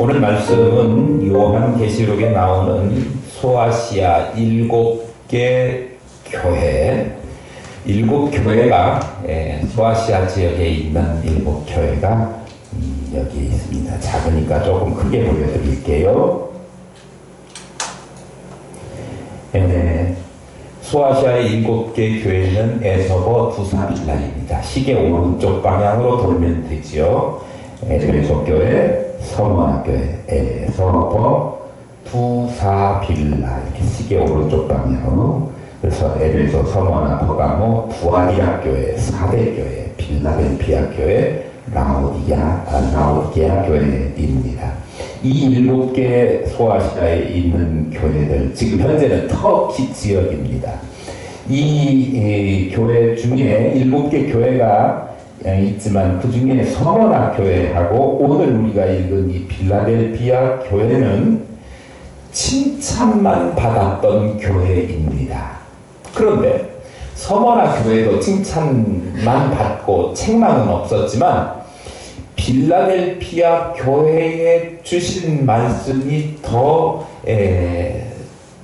오늘 말씀은 요한계시록에 나오는 소아시아 7개 교회, 7교회가 소아시아 지역에 있는 7교회가 여기 있습니다. 작으니까 조금 크게 보여드릴게요. 소아시아의 7개 교회는 에서버 두사빌라입니다. 시계 오른쪽 방향으로 돌면 되지요. 에베소 교회, 서머나 교회, 에서버 두사빌라, 이렇게 시계 오른쪽 방향으로. 그래서 에베소, 서머나, 버가모, 두아리아 교회, 사대 교회, 빌라델피아 교회, 라오디게아 교회입니다. 이 7개 소아시아에 있는 교회들, 지금 현재는 터키 지역입니다. 이 교회 중에 7개 교회가 있지만 그 중에 서머나 교회하고 오늘 우리가 읽은 이 빌라델피아 교회는 칭찬만 받았던 교회입니다. 그런데 서머나 교회도 칭찬만 받고 책망은 없었지만 빌라델피아 교회에 주신 말씀이 더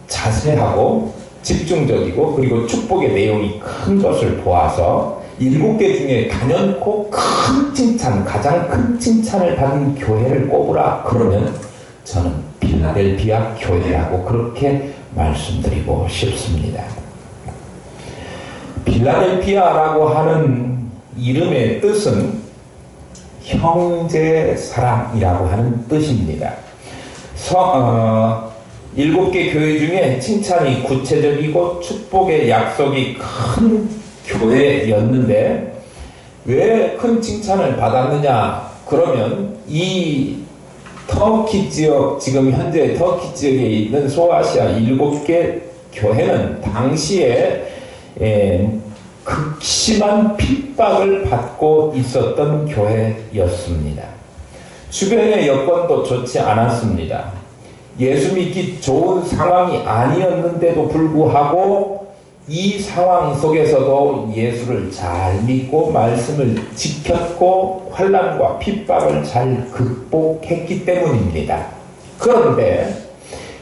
자세하고 집중적이고 그리고 축복의 내용이 큰 것을 보아서 7개 중에 단연코 큰 칭찬, 가장 큰 칭찬을 받은 교회를 꼽으라 그러면 저는 빌라델피아 교회라고 그렇게 말씀드리고 싶습니다. 빌라델피아라고 하는 이름의 뜻은 형제 사랑이라고 하는 뜻입니다. 7개 교회 중에 칭찬이 구체적이고 축복의 약속이 큰 교회였는데 왜 큰 칭찬을 받았느냐 그러면 이 터키 지역, 지금 현재 터키 지역에 있는 소아시아 7개 교회는 당시에 극심한 핍박을 받고 있었던 교회였습니다. 주변의 여건도 좋지 않았습니다. 예수 믿기 좋은 상황이 아니었는데도 불구하고 이 상황 속에서도 예수를 잘 믿고 말씀을 지켰고 환난과 핍박을 잘 극복했기 때문입니다. 그런데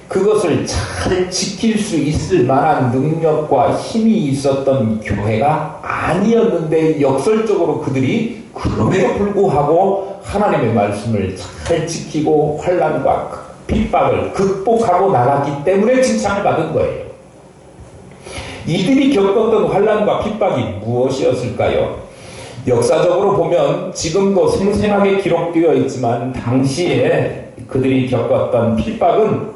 그것을 잘 지킬 수 있을 만한 능력과 힘이 있었던 교회가 아니었는데 역설적으로 그들이 그럼에도 불구하고 하나님의 말씀을 잘 지키고 환난과 핍박을 극복하고 나갔기 때문에 칭찬을 받은 거예요. 이들이 겪었던 환난과 핍박이 무엇이었을까요? 역사적으로 보면 지금도 생생하게 기록되어 있지만 당시에 그들이 겪었던 핍박은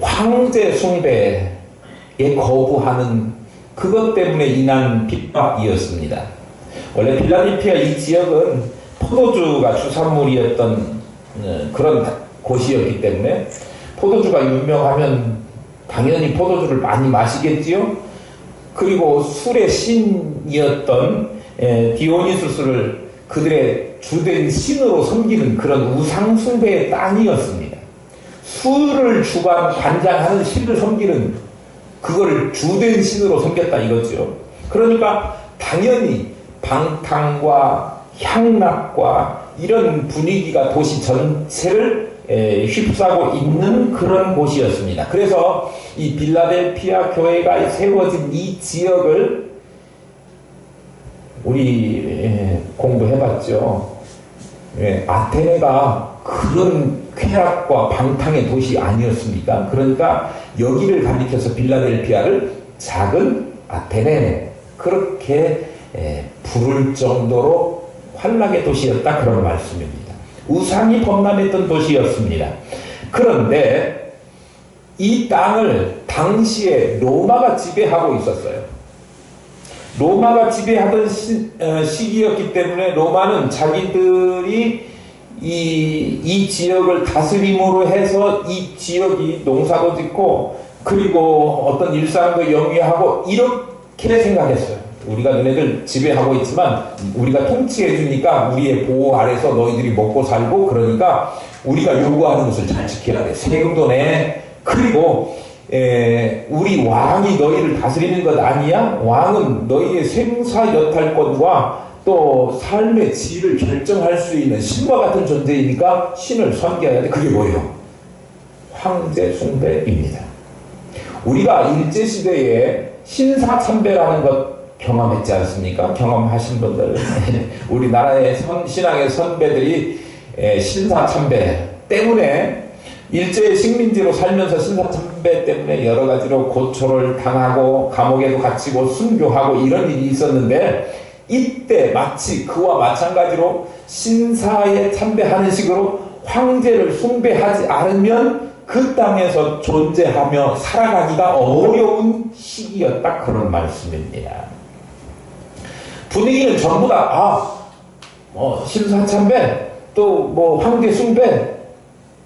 황제 숭배에 거부하는 그것 때문에 인한 핍박이었습니다. 원래 빌라델피아 이 지역은 포도주가 주산물이었던 그런 곳이었기 때문에 포도주가 유명하면 당연히 포도주를 많이 마시겠지요. 그리고 술의 신이었던 디오니수스를 그들의 주된 신으로 섬기는 그런 우상숭배의 땅이었습니다. 술을 관장하는 신을 섬기는 그걸 주된 신으로 섬겼다 이거죠. 그러니까 당연히 방탕과 향락과 이런 분위기가 도시 전체를 휩싸고 있는 그런 곳이었습니다. 그래서 이 빌라델피아 교회가 세워진 이 지역을 우리 공부해봤죠. 아테네가 그런 쾌락과 방탕의 도시 아니었습니까? 그러니까 여기를 가리켜서 빌라델피아를 작은 아테네 그렇게 부를 정도로 환락의 도시였다 그런 말씀입니다. 우상이 범람했던 도시였습니다. 그런데 이 땅을 당시에 로마가 지배하고 있었어요. 로마가 지배하던 시기였기 때문에 로마는 자기들이 이 지역을 다스림으로 해서 이 지역이 농사도 짓고 그리고 어떤 일상도 영위하고 이렇게 생각했어요. 우리가 너네들 지배하고 있지만 우리가 통치해 주니까 우리의 보호 아래서 너희들이 먹고 살고 그러니까 우리가 요구하는 것을 잘 지켜야 돼. 세금도 내. 그리고 우리 왕이 너희를 다스리는 것 아니야? 왕은 너희의 생사 여탈권과 또 또 삶의 질을 결정할 수 있는 신과 같은 존재이니까 신을 섬겨야 돼. 그게 뭐예요? 황제 숭배입니다. 우리가 일제시대에 신사참배라는 것 경험했지 않습니까? 경험하신 분들 우리나라의 신앙의 선배들이 신사참배 때문에 일제의 식민지로 살면서 신사참배 때문에 여러 가지로 고초를 당하고 감옥에도 갇히고 순교하고 이런 일이 있었는데, 이때 마치 그와 마찬가지로 신사에 참배하는 식으로 황제를 숭배하지 않으면 그 땅에서 존재하며 살아가기가 어려운 시기였다, 그런 말씀입니다. 분위기는 전부 다 신사참배 또 황제 숭배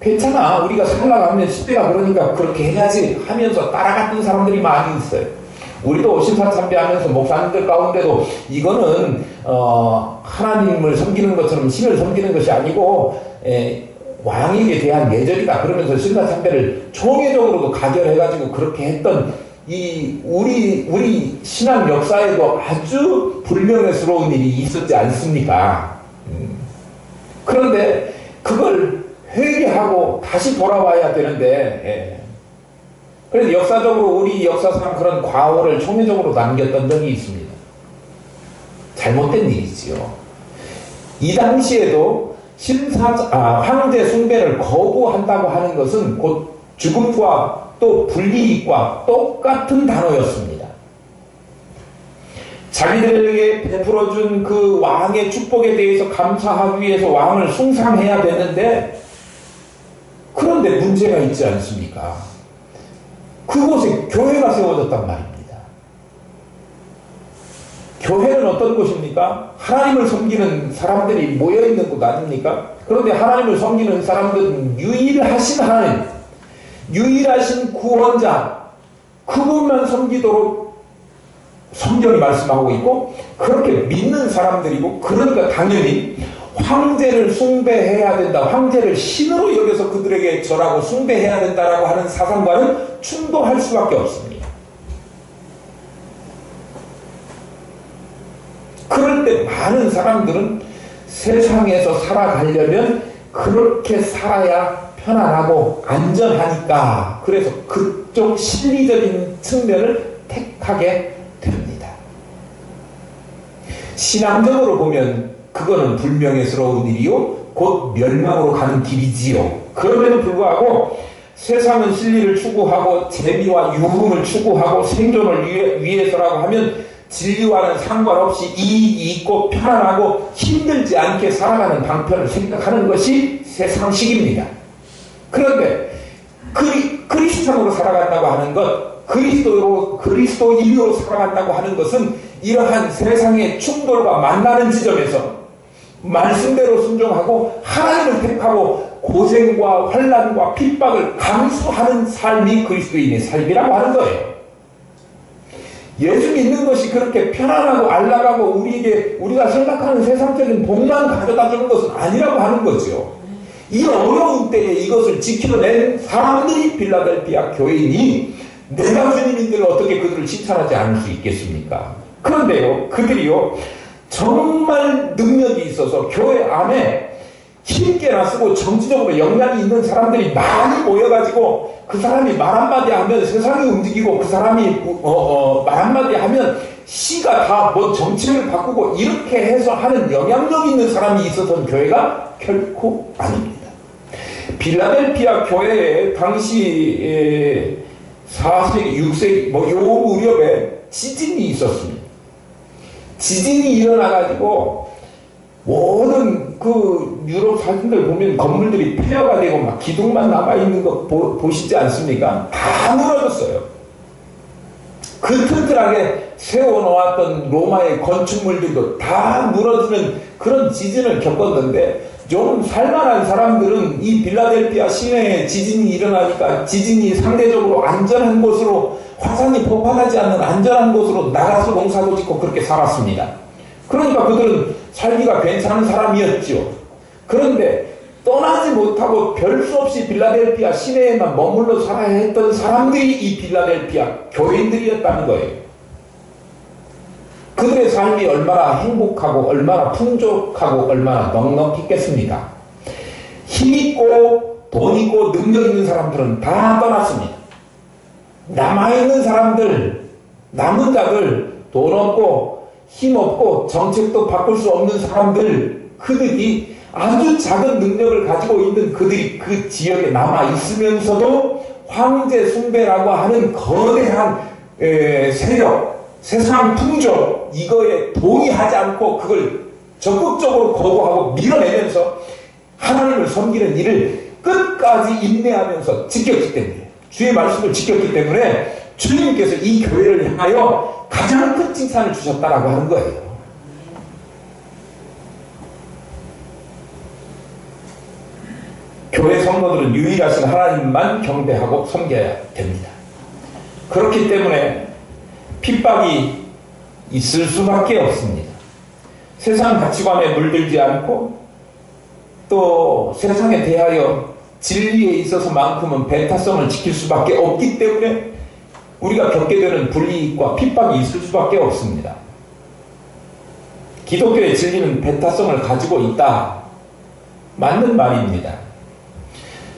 괜찮아, 우리가 살아가면 시대가 그러니까 그렇게 해야지 하면서 따라갔던 사람들이 많이 있어요. 우리도 신사참배하면서 목사님들 가운데도 이거는 하나님을 섬기는 것처럼 신을 섬기는 것이 아니고 왕에게 대한 예절이다 그러면서 신사참배를 총회적으로도 가결해가지고 그렇게 했던 이 우리 신앙 역사에도 아주 불명예스러운 일이 있었지 않습니까? 그런데 그걸 회개하고 다시 돌아와야 되는데, 그래서 역사적으로 우리 역사상 그런 과오를 총회적으로 남겼던 적이 있습니다. 잘못된 일이지요. 이 당시에도 황제 숭배를 거부한다고 하는 것은 곧 죽음과 또 불이익과 똑같은 단어였습니다. 자기들에게 베풀어준 그 왕의 축복에 대해서 감사하기 위해서 왕을 숭상해야 되는데, 그런데 문제가 있지 않습니까? 그곳에 교회가 세워졌단 말입니다. 교회는 어떤 곳입니까? 하나님을 섬기는 사람들이 모여있는 곳 아닙니까? 그런데 하나님을 섬기는 사람들은 유일하신 하나님, 유일하신 구원자, 그분만 섬기도록 성경이 말씀하고 있고 그렇게 믿는 사람들이고, 그러니까 당연히 황제를 숭배해야 된다, 황제를 신으로 여겨서 그들에게 절하고 숭배해야 된다라고 하는 사상과는 충돌할 수밖에 없습니다. 그럴 때 많은 사람들은 세상에서 살아가려면 그렇게 살아야 편안하고 안전하니까, 그래서 그쪽 실리적인 측면을 택하게 됩니다. 신앙적으로 보면 그거는 불명예스러운 일이요, 곧 멸망으로 가는 길이지요. 그럼에도 불구하고 세상은 진리를 추구하고 재미와 유흥을 추구하고 생존을 위해서라고 하면 진리와는 상관없이 이익이 있고 편안하고 힘들지 않게 살아가는 방편을 생각하는 것이 세상식입니다. 그런데 그리스도인으로 살아간다고 하는 것, 그리스도인으로 살아간다고 하는 것은 이러한 세상의 충돌과 만나는 지점에서 말씀대로 순종하고 하나님을 택하고 고생과 환난과 핍박을 감수하는 삶이 그리스도인의 삶이라고 하는 거예요. 예수 믿는 것이 그렇게 편안하고 안락하고 우리가 생각하는 세상적인 복만 가져다 주는 것은 아니라고 하는 거죠. 이 어려운 때에 이것을 지켜낸 사람들이 빌라델피아 교인이, 내가 주님인들 어떻게 그들을 칭찬하지 않을 수 있겠습니까? 그런데요, 그들이요 정말 능력이 있어서 교회 안에 힘께나 쓰고 정치적으로 역량이 있는 사람들이 많이 모여가지고 그 사람이 말 한마디 하면 세상이 움직이고, 그 사람이 말 한마디 하면 시가 다 뭐 정책을 바꾸고 이렇게 해서 하는 영향력 있는 사람이 있어서는 교회가 결코 아닙니다. 빌라델피아 교회에 당시 4세기, 6세기 요 무렵에 지진이 있었습니다. 지진이 일어나가지고 모든 그 유럽 사진들 보면 건물들이 폐허가 되고 막 기둥만 남아있는 거 보시지 않습니까? 다 무너졌어요. 그 튼튼하게 세워놓았던 로마의 건축물들도 다 무너지는 그런 지진을 겪었는데, 좀 살만한 사람들은 이 빌라델피아 시내에 지진이 일어나니까 지진이 상대적으로 안전한 곳으로, 화산이 폭발하지 않는 안전한 곳으로 나가서 농사도 짓고 그렇게 살았습니다. 그러니까 그들은 살기가 괜찮은 사람이었죠. 그런데 떠나지 못하고 별 수 없이 빌라델피아 시내에만 머물러 살아야 했던 사람들이 이 빌라델피아 교인들이었다는 거예요. 그들의 삶이 얼마나 행복하고 얼마나 풍족하고 얼마나 넉넉했겠습니까? 힘있고 돈 있고 능력 있는 사람들은 다 떠났습니다. 남아있는 사람들, 남은 자들, 돈 없고 힘 없고 정책도 바꿀 수 없는 사람들, 그들이 아주 작은 능력을 가지고 있는 그들이 그 지역에 남아 있으면서도 황제 숭배라고 하는 거대한 세력, 세상 풍조, 이거에 동의하지 않고 그걸 적극적으로 거부하고 밀어내면서 하나님을 섬기는 일을 끝까지 인내하면서 지켰기 때문에, 주의 말씀을 지켰기 때문에 주님께서 이 교회를 향하여 가장 큰 칭찬을 주셨다라고 하는 거예요. 교회 성도들은 유일하신 하나님만 경배하고 섬겨야 됩니다. 그렇기 때문에 핍박이 있을 수밖에 없습니다. 세상 가치관에 물들지 않고 또 세상에 대하여 진리에 있어서만큼은 배타성을 지킬 수밖에 없기 때문에 우리가 겪게 되는 불이익과 핍박이 있을 수밖에 없습니다. 기독교의 진리는 배타성을 가지고 있다. 맞는 말입니다.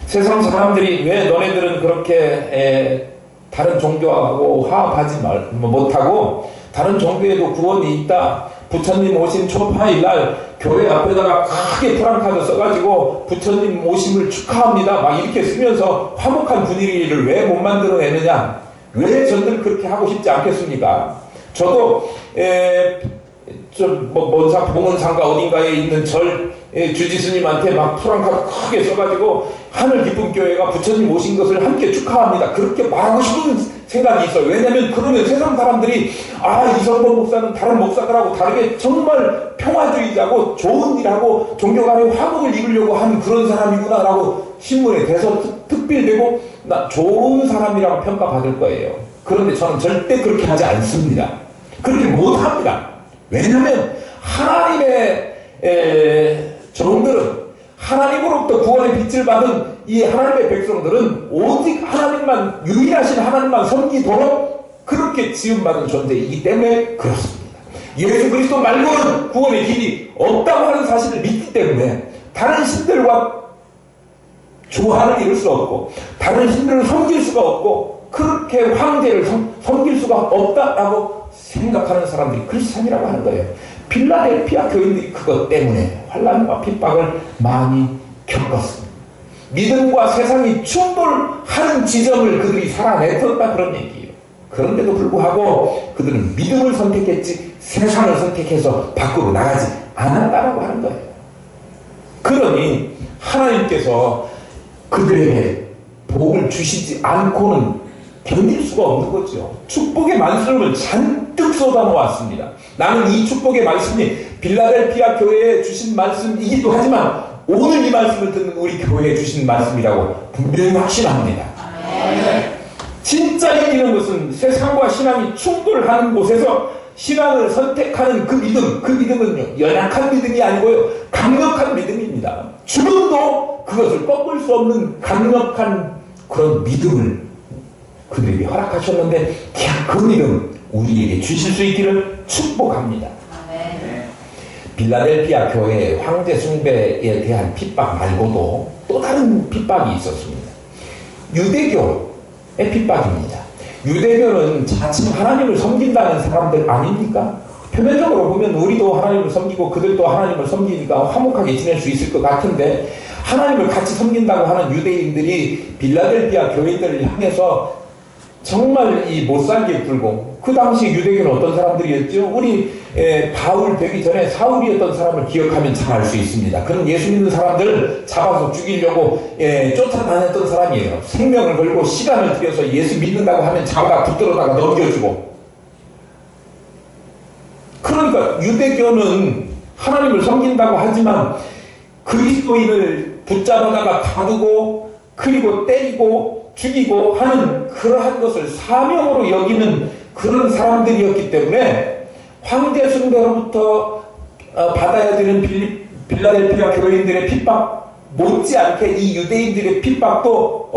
세상 사람들이 왜 너네들은 그렇게 다른 종교하고 화합하지 못하고 다른 종교에도 구원이 있다. 부처님 오신 초파일 날 교회 앞에다가 크게 프랑카드 써가지고 부처님 오심을 축하합니다. 막 이렇게 쓰면서 화목한 분위기를 왜 못 만들어내느냐. 왜 전들 그렇게 하고 싶지 않겠습니까? 저도 먼사 봉은산가 어딘가에 있는 절 주지스님한테 막 프랑카드 크게 써가지고 하늘 기쁨 교회가 부처님 오신 것을 함께 축하합니다. 그렇게 말하고 싶은 생각이 있어요. 왜냐하면 그러면 세상 사람들이 이성범 목사는 다른 목사들하고 다르게 정말 평화주의자고 좋은 일하고 종교 간의 화목을 이루려고 하는 그런 사람이구나 라고 신문에 대서 특필되고 좋은 사람이라고 평가받을 거예요. 그런데 저는 절대 그렇게 하지 않습니다. 그렇게 못합니다. 왜냐하면 하나님의 종들은 하나님으로부터 구원의 빛을 받은 이 하나님의 백성들은 오직 하나님만, 유일하신 하나님만 섬기도록 그렇게 지음받은 존재이기 때문에 그렇습니다. 예수 그리스도 말고는 구원의 길이 없다고 하는 사실을 믿기 때문에 다른 신들과 조화를 이룰 수 없고 다른 신들을 섬길 수가 없고 그렇게 황제를 섬길 수가 없다라고 생각하는 사람들이 크리스찬이라고 하는 거예요. 필라델피아 교인들이 그것 때문에 환난과 핍박을 많이 겪었습니다. 믿음과 세상이 충돌하는 지점을 그들이 살아냈었다 그런 얘기예요. 그런데도 불구하고 그들은 믿음을 선택했지 세상을 선택해서 밖으로 나가지 않았다라고 하는 거예요. 그러니 하나님께서 그들에게 복을 주시지 않고는 견딜 수가 없는 거죠. 축복의 말씀을 잔뜩 쏟아놓았습니다. 나는 이 축복의 말씀이 빌라델피아 교회에 주신 말씀이기도 하지만 오늘 이 말씀을 듣는 우리 교회에 주신 말씀이라고 분명히 확신합니다. 진짜 이기는 것은 세상과 신앙이 충돌하는 곳에서 신앙을 선택하는 그 믿음은요, 연약한 믿음이 아니고요, 강력한 믿음입니다. 죽음도 그것을 꺾을 수 없는 강력한 그런 믿음을 그들에게 허락하셨는데 그 믿음 우리에게 주실 수 있기를 축복합니다. 빌라델피아 교회의 황제 숭배에 대한 핍박 말고도 또 다른 핍박이 있었습니다. 유대교의 핍박입니다. 유대교는 자칫 하나님을 섬긴다는 사람들 아닙니까? 표면적으로 보면 우리도 하나님을 섬기고 그들도 하나님을 섬기니까 화목하게 지낼 수 있을 것 같은데 하나님을 같이 섬긴다고 하는 유대인들이 빌라델피아 교회들을 향해서 정말 이 못살게 굴고, 그 당시 유대교는 어떤 사람들이었죠? 우리 바울 되기 전에 사울이었던 사람을 기억하면 잘 알 수 있습니다. 그런 예수 믿는 사람들 잡아서 죽이려고 쫓아다녔던 사람이에요. 생명을 걸고 시간을 들여서 예수 믿는다고 하면 잡아 붙들어다가 넘겨주고. 그러니까 유대교는 하나님을 섬긴다고 하지만 그리스도인을 붙잡아다가 가두고 그리고 때리고 죽이고 하는 그러한 것을 사명으로 여기는 그런 사람들이었기 때문에 황제 숭배로부터 받아야 되는 빌라델피아 교인들의 핍박 못지않게 이 유대인들의 핍박도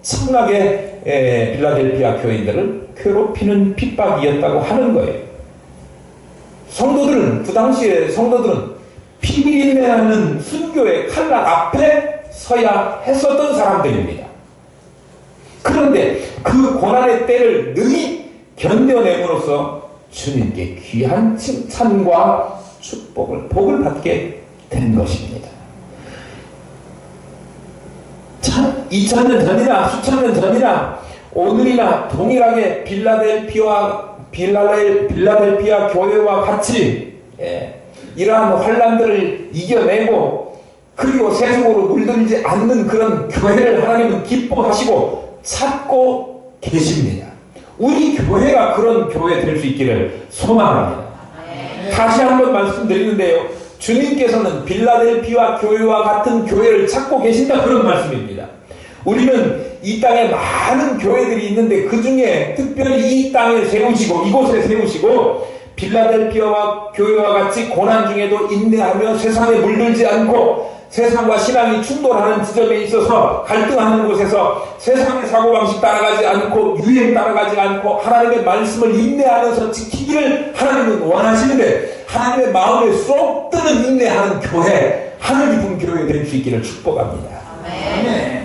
엄청나게 빌라델피아 교인들을 괴롭히는 핍박이었다고 하는 거예요. 그 당시에 성도들은 피비린내나는 순교의 칼날 앞에 서야 했었던 사람들입니다. 그런데 그 고난의 때를 능히 견뎌내므로써 주님께 귀한 칭찬과 복을 받게 된 것입니다. 2000년 전이나 수천 년 전이나 오늘이나 동일하게 빌라델피아 교회와 같이 이러한 환난들을 이겨내고 그리고 세속으로 물들지 않는 그런 교회를 하나님은 기뻐하시고 찾고 계십니다. 우리 교회가 그런 교회 될 수 있기를 소망합니다. 다시 한번 말씀드리는데요, 주님께서는 빌라델피아 교회와 같은 교회를 찾고 계신다, 그런 말씀입니다. 우리는 이 땅에 많은 교회들이 있는데 그 중에 특별히 이 땅에 세우시고 이곳에 세우시고 빌라델피아 교회와 같이 고난 중에도 인내하며 세상에 물들지 않고 세상과 신앙이 충돌하는 지점에 있어서 갈등하는 곳에서 세상의 사고방식 따라가지 않고 유행 따라가지 않고 하나님의 말씀을 인내하면서 지키기를 하나님은 원하시는데 하나님의 마음에 쏙 드는 인내하는 교회, 하늘 깊은 교회 될 수 있기를 축복합니다. 아멘.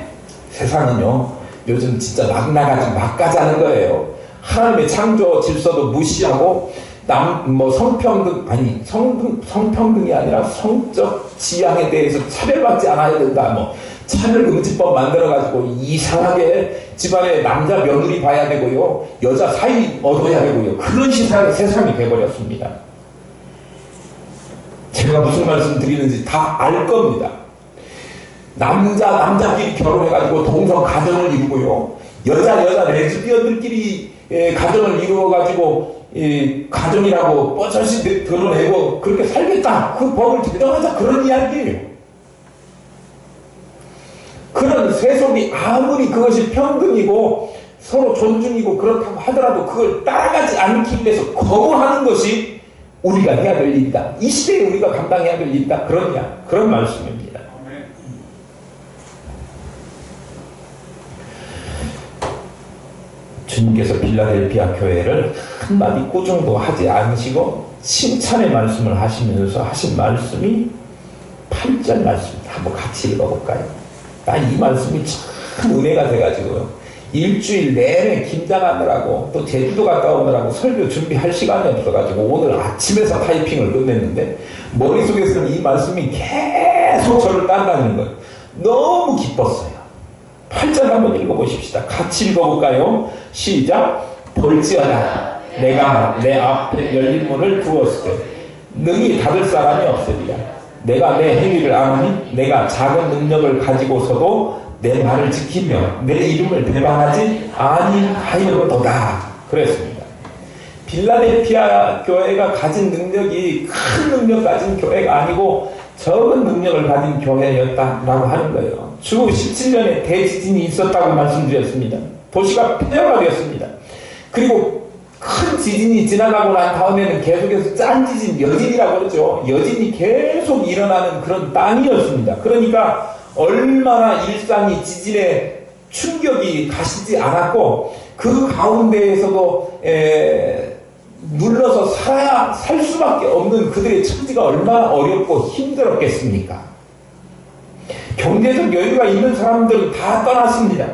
세상은요 요즘 진짜 막 나가지 막 가자는 거예요. 하나님의 창조 질서도 무시하고 성평등이 아니라 성적 지향에 대해서 차별받지 않아야 된다. 차별금지법 만들어가지고 이상하게 집안에 남자 며느리 봐야 되고요, 여자 사위 얻어야 되고요, 그런 세상이 돼버렸습니다. 제가 무슨 말씀 드리는지 다 알 겁니다. 남자끼리 결혼해가지고 동성 가정을 이루고요, 여자 레즈비언들끼리 가정을 이루어가지고 가정이라고 뻗어시 드러내고 그렇게 살겠다, 그 법을 제정하자, 그런 이야기예요. 그런 세속이 아무리 그것이 평등이고 서로 존중이고 그렇다고 하더라도 그걸 따라가지 않기 위해서 거부하는 것이 우리가 해야 될 일이다, 이 시대에 우리가 감당해야 될 일이다, 그런 말씀입니다. 주님께서 빌라델피아 교회를 한마디 꾸중도 하지 않으시고 칭찬의 말씀을 하시면서 하신 말씀이 8절 말씀입니다. 한번 같이 읽어볼까요? 난 이 말씀이 참 은혜가 돼가지고요, 일주일 내내 김장하느라고 또 제주도 갔다 오느라고 설교 준비할 시간이 없어가지고 오늘 아침에서 타이핑을 끝냈는데 머릿속에서는 이 말씀이 계속 저를 따라다니는 거예요. 너무 기뻤어요. 8절 한번 읽어보십시다. 같이 읽어볼까요? 시작. 볼지어다 내가 내 앞에 열린 문을 두었을 때 능히 닫을 사람이 없으리라. 내가 내 행위를 아노니 내가 작은 능력을 가지고서도 내 말을 지키며 내 이름을 배반하지 아니하였도다. 그랬습니다. 빌라델피아 교회가 가진 능력이 큰 능력 가진 교회가 아니고 적은 능력을 가진 교회였다라고 하는 거예요. 주 17년에 대지진이 있었다고 말씀드렸습니다. 도시가 폐허가 되었습니다. 그리고 큰 지진이 지나가고 난 다음에는 계속해서 짠 지진, 여진이라고 그러죠. 여진이 계속 일어나는 그런 땅이었습니다. 그러니까 얼마나 일상이 지진의 충격이 가시지 않았고 그 가운데에서도 눌러서 살 수밖에 없는 그들의 처지가 얼마나 어렵고 힘들었겠습니까? 경제적 여유가 있는 사람들은 다 떠났습니다.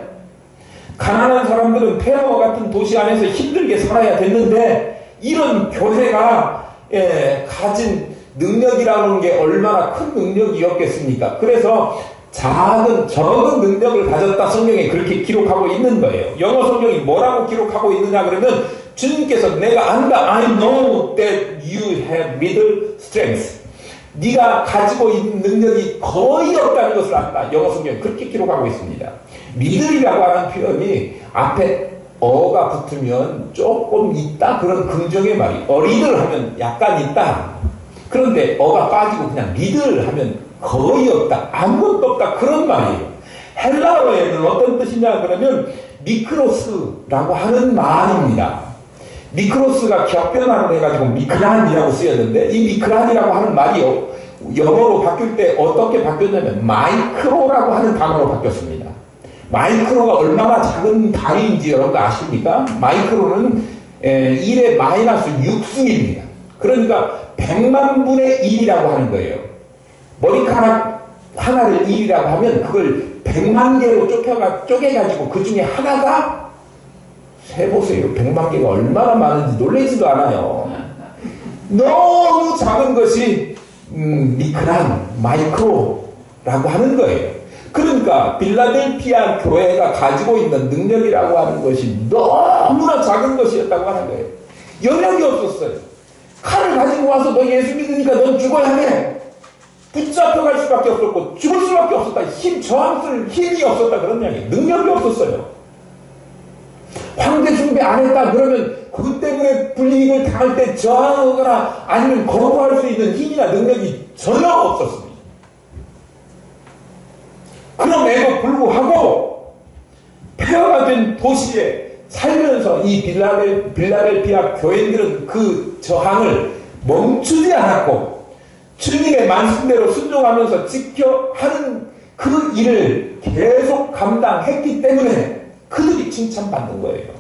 가난한 사람들은 폐허와 같은 도시 안에서 힘들게 살아야 됐는데 이런 교회가 가진 능력이라는 게 얼마나 큰 능력이었겠습니까? 그래서 적은 능력을 가졌다, 성경에 그렇게 기록하고 있는 거예요. 영어 성경이 뭐라고 기록하고 있느냐 그러면 주님께서 내가 안다, I know that you have little strength, 네가 가지고 있는 능력이 거의 없다는 것을 안다. 영어 성경이 그렇게 기록하고 있습니다. 리들이라고 하는 표현이 앞에 어가 붙으면 조금 있다, 그런 긍정의 말이, 리들 하면 약간 있다. 그런데 어가 빠지고 그냥 리들 하면 거의 없다, 아무것도 없다, 그런 말이에요. 헬라어에는 어떤 뜻이냐 그러면 미크로스라고 하는 말입니다. 미크로스가 격변화를 해가지고 미크란이라고 쓰였는데 이 미크란이라고 하는 말이 영어로 바뀔 때 어떻게 바뀌었냐면 마이크로라고 하는 단어로 바뀌었습니다. 마이크로가 얼마나 작은 단위인지 여러분 아십니까? 마이크로는 1의 마이너스 6승입니다. 그러니까 100만 분의 1이라고 하는 거예요. 머리카락 하나를 1이라고 하면 그걸 100만 개로 쪼개가지고 그 중에 하나가, 세보세요. 100만 개가 얼마나 많은지 놀라지도 않아요. 너무 작은 것이 미크란, 마이크로라고 하는 거예요. 그러니까 빌라델피아 교회가 가지고 있는 능력이라고 하는 것이 너무나 작은 것이었다고 하는 거예요. 영역이 없었어요. 칼을 가지고 와서 너 예수 믿으니까 넌 죽어야 해. 붙잡혀갈 수밖에 없었고 죽을 수밖에 없었다. 저항할 힘이 없었다. 그런 이야기예요. 능력이 없었어요. 황제 숭배 안 했다 그러면 그것 때문에 불이익을 당할 때 저항하거나 아니면 거부할 수 있는 힘이나 능력이 전혀 없었습니다. 그럼에도 불구하고 폐허가 된 도시에 살면서 이 빌라델피아 교인들은 그 저항을 멈추지 않았고 주님의 말씀대로 순종하면서 지켜 하는 그 일을 계속 감당했기 때문에 그들이 칭찬받는 거예요.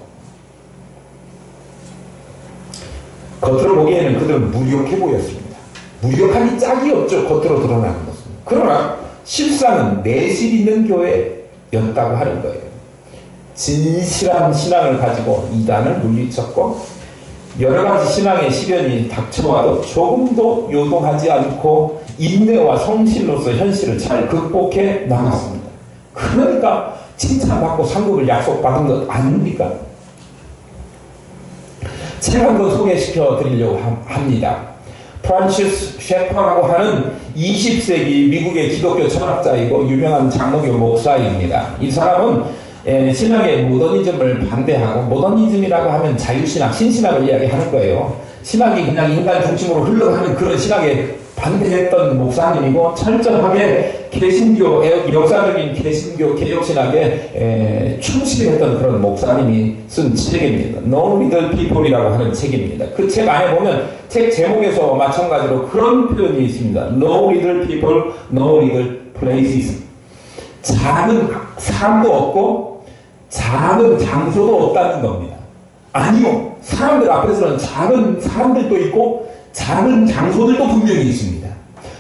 겉으로 보기에는 그들은 무력해 보였습니다. 무력함이 짝이 없죠. 겉으로 드러나는 것은. 그러나 실상은 내실 있는 교회였다고 하는 거예요. 진실한 신앙을 가지고 이단을 물리쳤고 여러 가지 신앙의 시련이 닥쳐와도 조금도 요동하지 않고 인내와 성실로서 현실을 잘 극복해 나갔습니다. 그러니까 칭찬받고 상급을 약속받은 것 아닙니까? 제가 한번 소개시켜 드리려고 합니다. 프란시스 셰퍼라고 하는 20세기 미국의 기독교 철학자이고 유명한 장로교 목사입니다. 이 사람은 신학의 모더니즘을 반대하고, 모더니즘이라고 하면 자유신학, 신신학을 이야기하는 거예요. 신학이 그냥 인간 중심으로 흘러가는 그런 신학에 반대했던 목사님이고 철저하게 개신교, 역사적인 개신교 개혁신학에 충실했던 그런 목사님이 쓴 책입니다. No Little People이라고 하는 책입니다. 그 책 안에 보면 책 제목에서 마찬가지로 그런 표현이 있습니다. No Little People, No Little Places. 작은 사람도 없고 작은 장소도 없다는 겁니다. 아니요, 사람들 앞에서는 작은 사람들도 있고 작은 장소들도 분명히 있습니다.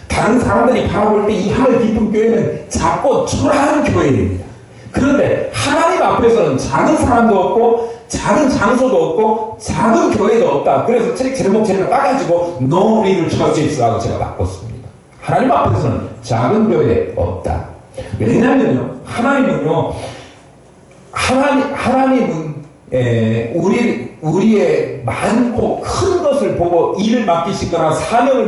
다른 사람들이 바라볼 때 이 하늘 깊은 교회는 작고 초라한 교회입니다. 그런데 하나님 앞에서는 작은 사람도 없고 작은 장소도 없고 작은 교회도 없다. 그래서 책 제목 제가 따가지고 No Little Churches라고 제가 바꿨습니다. 하나님 앞에서는 작은 교회 없다. 왜냐면요, 하나님은 우리의 많고 큰 것을 보고 일을 맡기시거나 사명을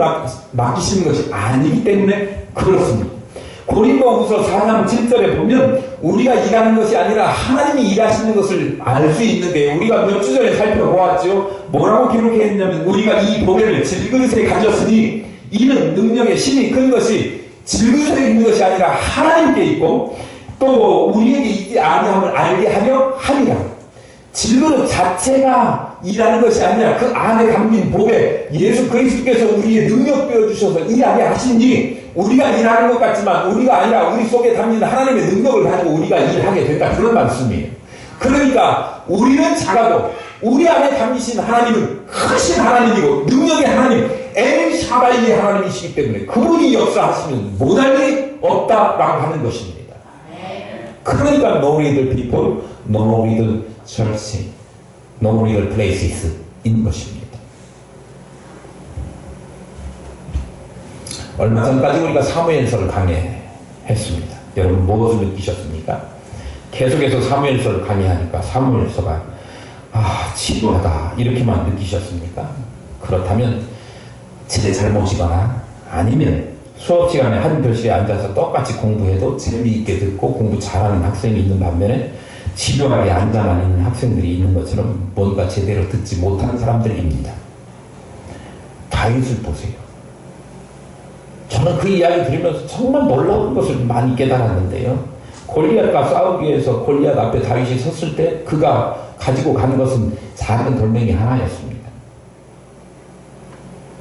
맡기시는 것이 아니기 때문에 그렇습니다. 고린도후서 4장 7절에 보면 우리가 일하는 것이 아니라 하나님이 일하시는 것을 알 수 있는데, 우리가 몇 주 전에 살펴보았죠. 뭐라고 기록했냐면 우리가 이 보배를 질그릇에 가졌으니 이는 능력의 힘이 큰 것이 질그릇에 있는 것이 아니라 하나님께 있고 또 우리에게 있지 아니함을 알게 하려 함이라. 질그릇 자체가 일하는 것이 아니라 그 안에 담긴 보배, 예수 그리스도께서 우리의 능력 되어주셔서 일하게 하시니 우리가 일하는 것 같지만 우리가 아니라 우리 속에 담긴 하나님의 능력을 가지고 우리가 일하게 된다. 그런 말씀이에요. 그러니까 우리는 작아도 우리 안에 담기신 하나님은 크신 하나님이고 능력의 하나님, 엘 샤바이의 하나님이시기 때문에 그분이 역사하시면 못할 일이 없다라고 하는 것입니다. 그러니까 No Little People, No Little Church, No Little Places 인 것입니다. 얼마 전까지 우리가 사무엘서를 강의했습니다. 여러분 무엇을 느끼셨습니까? 계속해서 사무엘서를 강의하니까 사무엘서가 지루하다 이렇게만 느끼셨습니까? 그렇다면 제 잘못이거나 아니면 수업 시간에 한 교실에 앉아서 똑같이 공부해도 재미있게 듣고 공부 잘하는 학생이 있는 반면에 지루하게 앉아만 있는 학생들이 있는 것처럼 뭔가 제대로 듣지 못하는 사람들입니다. 다윗을 보세요. 저는 그 이야기 들으면서 정말 놀라운 것을 많이 깨달았는데요. 골리앗과 싸우기 위해서 골리앗 앞에 다윗이 섰을 때 그가 가지고 간 것은 작은 돌멩이 하나였습니다.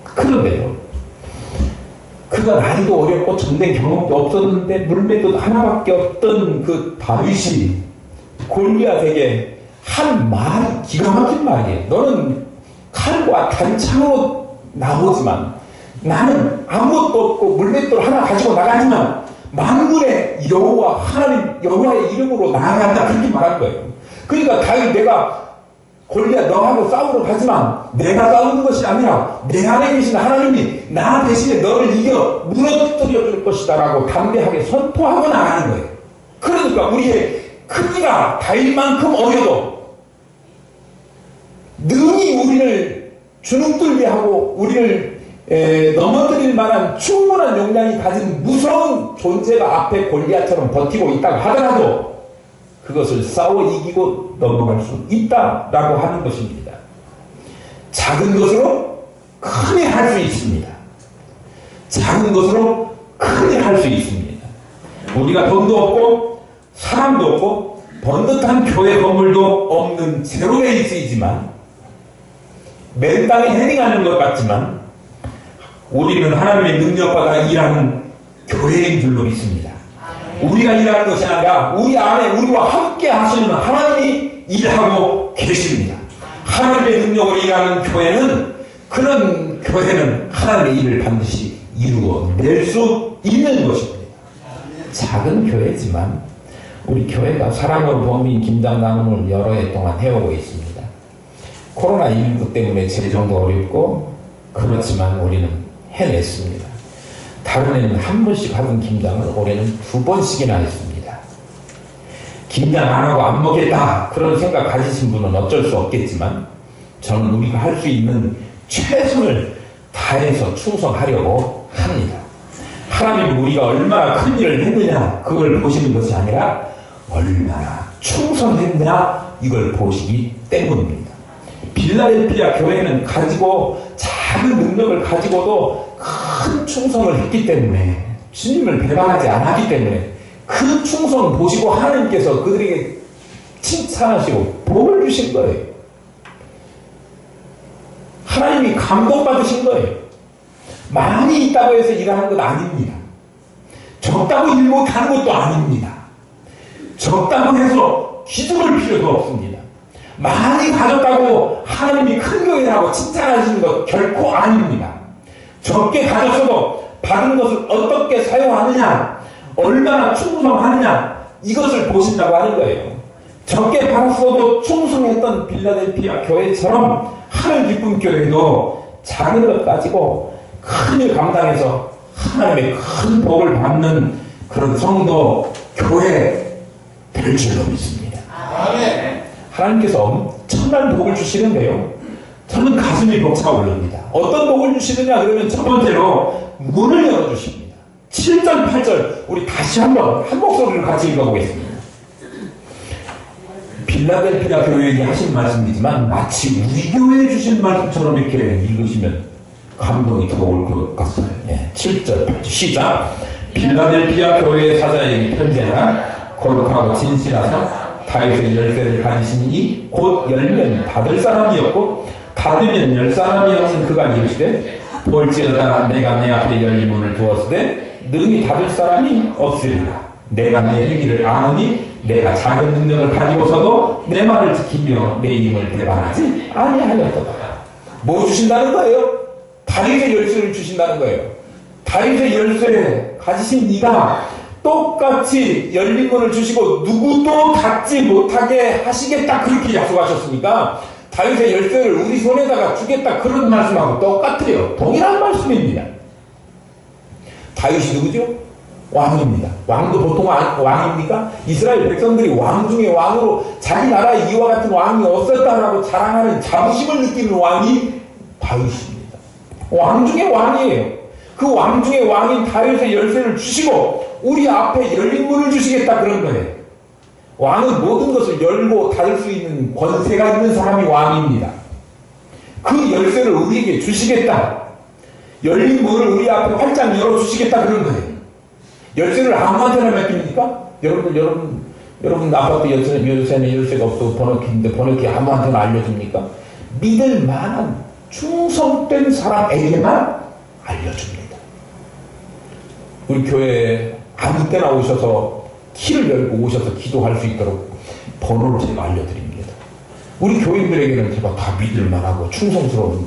그런데요, 그가 나이도 어렸고 전쟁 경험도 없었는데 물매도 하나밖에 없던 그 다윗이 골리앗에게 한 말이 기가 막힌 말이에요. 너는 칼과 단창으로 나오지만 나는 아무것도 없고 물맷돌 하나 가지고 나가지만 만군의 여호와 하나님 여호와의 이름으로 나아간다 그렇게 말한 거예요. 그러니까 다윗 내가 골리앗 너하고 싸우러 가지만 내가 싸우는 것이 아니라 내 안에 계신 하나님이 나 대신에 너를 이겨 무너뜨려 줄 것이다 라고 담대하게 선포하고 나가는 거예요. 그러니까 우리의 크기가 다윗만큼 어려도 능히 우리를 주눅들게 하고 우리를 넘어뜨릴 만한 충분한 용량이 가진 무서운 존재가 앞에 골리앗처럼 버티고 있다고 하더라도 그것을 싸워 이기고 넘어갈 수 있다라고 하는 것입니다. 작은 것으로 크게 할 수 있습니다. 작은 것으로 크게 할 수 있습니다. 우리가 돈도 없고 사람도 없고 번듯한 교회 건물도 없는 제로베이스이지만 맨 땅에 헤딩하는 것 같지만 우리는 하나님의 능력받아 일하는 교회인 줄로 믿습니다. 우리가 일하는 것이 아니라 우리 안에 우리와 함께 하시는 하나님이 일하고 계십니다. 하나님의 능력으로 일하는 교회는 그런 교회는 하나님의 일을 반드시 이루어낼 수 있는 것입니다. 작은 교회지만 우리 교회가 사랑으로 범인 김장 나눔을 여러 해 동안 해오고 있습니다. 코로나19 때문에 재정도 어렵고 그렇지만 우리는 해냈습니다. 다른 해는 한 번씩 하던 김장을 올해는 2번씩이나 했습니다. 김장 안 하고 안 먹겠다 그런 생각 가지신 분은 어쩔 수 없겠지만 저는 우리가 할 수 있는 최선을 다해서 충성하려고 합니다. 하나님이 우리가 얼마나 큰 일을 했느냐 그걸 보시는 것이 아니라 얼마나 충성했느냐 이걸 보시기 때문입니다. 빌라델피아 교회는 가지고 작은 능력을 가지고도 큰 충성을 했기 때문에 주님을 배반하지 않았기 때문에 그 충성 보시고 하나님께서 그들에게 칭찬하시고 복을 주신 거예요. 하나님이 감동받으신 거예요. 많이 있다고 해서 일하는 건 아닙니다. 적다고 일 못하는 것도 아닙니다. 적다고 해서 기죽을 필요도 없습니다. 많이 가졌다고 하나님이 큰 교회라고 칭찬하시는 것 결코 아닙니다. 적게 가졌어도 받은 것을 어떻게 사용하느냐, 얼마나 충성하느냐 이것을 보신다고 하는 거예요. 적게 받았어도 충성했던 빌라델피아 교회처럼 하늘 기쁨 교회도 작은 것 가지고 큰 일 감당해서 하나님의 큰 복을 받는 그런 성도 교회 될 줄로 믿습니다. 하나님께서 엄청난 복을 주시는데요. 저는 가슴이 벅차오릅니다. 어떤 복을 주시느냐 그러면 첫 번째로 문을 열어주십니다. 7절 8절 우리 다시 한번 한 목소리를 같이 읽어보겠습니다. 빌라델피아 교회에게 하신 말씀이지만 마치 우리 교회에 주신 말씀처럼 이렇게 읽으시면 감동이 더 올 것 같아요. 7절 8절 시작. 빌라델피아 교회의 사자에게 편지하라. 거룩하고 진실하사 다윗의 열쇠를 가지신 이 곧 열면 닫을 사람이었고 닫으면 열 사람이었은 그가 이르시되 볼지어다 내가 내 앞에 열린 문을 두었으되 능히 닫을 사람이 없으리라. 내가 내 행위를 아노니 내가 작은 능력을 가지고서도 내 말을 지키며 내 힘을 배반하지 아니하였도다. 뭐 주신다는 거예요? 다윗의 열쇠를 주신다는 거예요. 다윗의 열쇠 가지신 네가 똑같이 열린 문을 주시고 누구도 닫지 못하게 하시겠다 그렇게 약속하셨으니까 다윗의 열쇠를 우리 손에다가 주겠다 그런 말씀하고 똑같아요. 동일한 말씀입니다. 다윗이 누구죠? 왕입니다. 왕도 보통 왕입니까? 이스라엘 백성들이 왕 중에 왕으로 자기 나라에 이와 같은 왕이 없었다라고 자랑하는 자부심을 느끼는 왕이 다윗입니다. 왕 중에 왕이에요. 그 왕 중에 왕인 다윗의 열쇠를 주시고 우리 앞에 열린 문을 주시겠다 그런 거예요. 왕은 모든 것을 열고 닫을 수 있는 권세가 있는 사람이 왕입니다. 그 열쇠를 우리에게 주시겠다. 열린 문을 우리 앞에 활짝 열어주시겠다 그런 거예요. 열쇠를 아무한테나 맡깁니까? 여러분 아파트 열쇠는 열쇠가 없고 번호키인데 번호키 아무한테나 알려줍니까? 믿을 만한 충성된 사람에게만 알려줍니다. 우리 교회에 아무 때나 오셔서 키를 열고 오셔서 기도할 수 있도록 번호를 제가 알려드립니다. 우리 교인들에게는 제가 다 믿을 만하고 충성스러운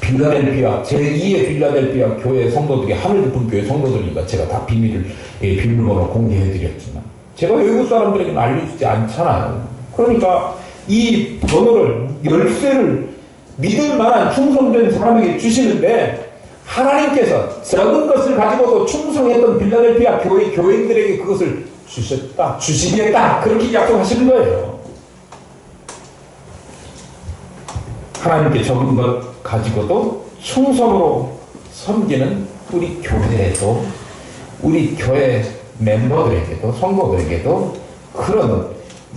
빌라델피아 제2의 빌라델피아 교회 성도들이 하늘 깊은 교회 성도들이니까 제가 다 비밀번호 공개해드렸지만 제가 외국 사람들에게는 알려주지 않잖아요. 그러니까 이 번호를 열쇠를 믿을 만한 충성된 사람에게 주시는데 하나님께서 적은 것을 가지고도 충성했던 빌라델피아 교인들에게 그것을 주시겠다 그렇게 약속하시는 거예요. 하나님께 적은 것 가지고도 충성으로 섬기는 우리 교회에도 우리 교회 멤버들에게도 성도들에게도 그런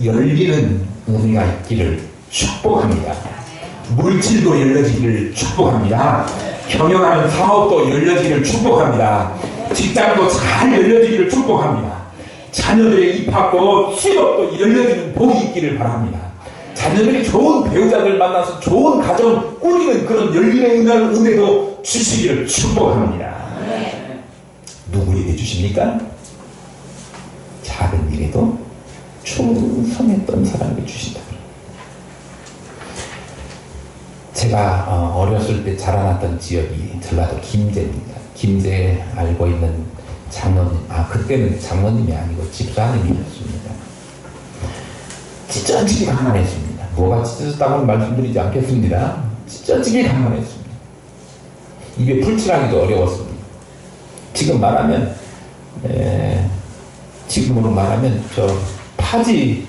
열리는 은혜가 있기를 축복합니다. 물질도 열려지기를 축복합니다. 경영하는 사업도 열려지기를 축복합니다. 직장도 잘 열려지기를 축복합니다. 자녀들의 입학도 취업도 열려지는 복이 있기를 바랍니다. 자녀들이 좋은 배우자들 만나서 좋은 가정 꾸리는 그런 열리는 은혜도 주시기를 축복합니다. 누구에게 주십니까? 작은 일에도 충성했던 사람에게 주신다. 제가 어렸을 때 자라났던 지역이 전라도 김제입니다. 김제에 알고 있는 장로님, 그때는 장로님이 아니고 집사님이었습니다. 찢어지게 가난했습니다. 뭐가 찢어졌다고는 말씀드리지 않겠습니다. 찢어지게 가난했습니다. 입에 풀칠하기도 어려웠습니다. 지금으로 말하면 저 파지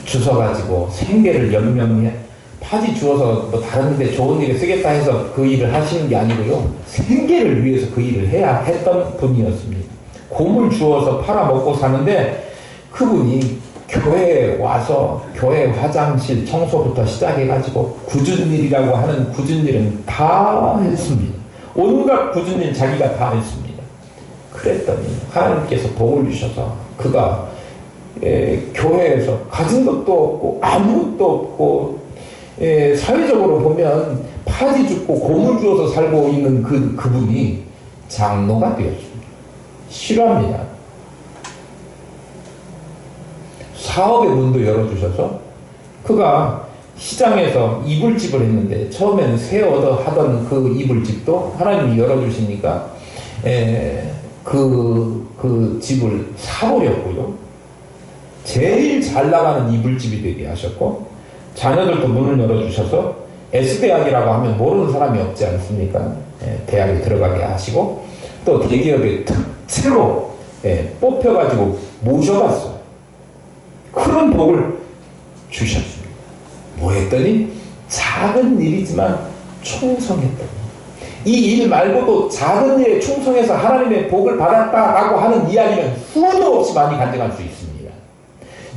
주워가지고 생계를 연명해 파지 주워서 뭐 다른 데 좋은 일에 쓰겠다 해서 그 일을 하시는 게 아니고요. 생계를 위해서 그 일을 해야 했던 분이었습니다. 곰을 주워서 팔아먹고 사는데 그분이 교회에 와서 교회 화장실 청소부터 시작해가지고 굳은 일이라고 하는 굳은 일은 다 했습니다. 온갖 굳은 일 자기가 다 했습니다. 그랬더니 하나님께서 복을 주셔서 그가 교회에서 가진 것도 없고 아무것도 없고 사회적으로 보면 파지 줍고 고물 주어서 살고 있는 그분이 장로가 되었습니다. 싫어합니다. 사업의 문도 열어주셔서 그가 시장에서 이불집을 했는데 처음에는 새 얻어 하던 그 이불집도 하나님이 열어주시니까 그 집을 사버렸고요. 제일 잘 나가는 이불집이 되게 하셨고 자녀들도 문을 열어주셔서 S대학이라고 하면 모르는 사람이 없지 않습니까? 대학에 들어가게 하시고 또 대기업에 특채로 뽑혀가지고 모셔갔어요. 그런 복을 주셨습니다. 뭐 했더니 작은 일이지만 충성했다. 이 일 말고도 작은 일에 충성해서 하나님의 복을 받았다라고 하는 이야기는 수도 없이 많이 간증할 수 있습니다.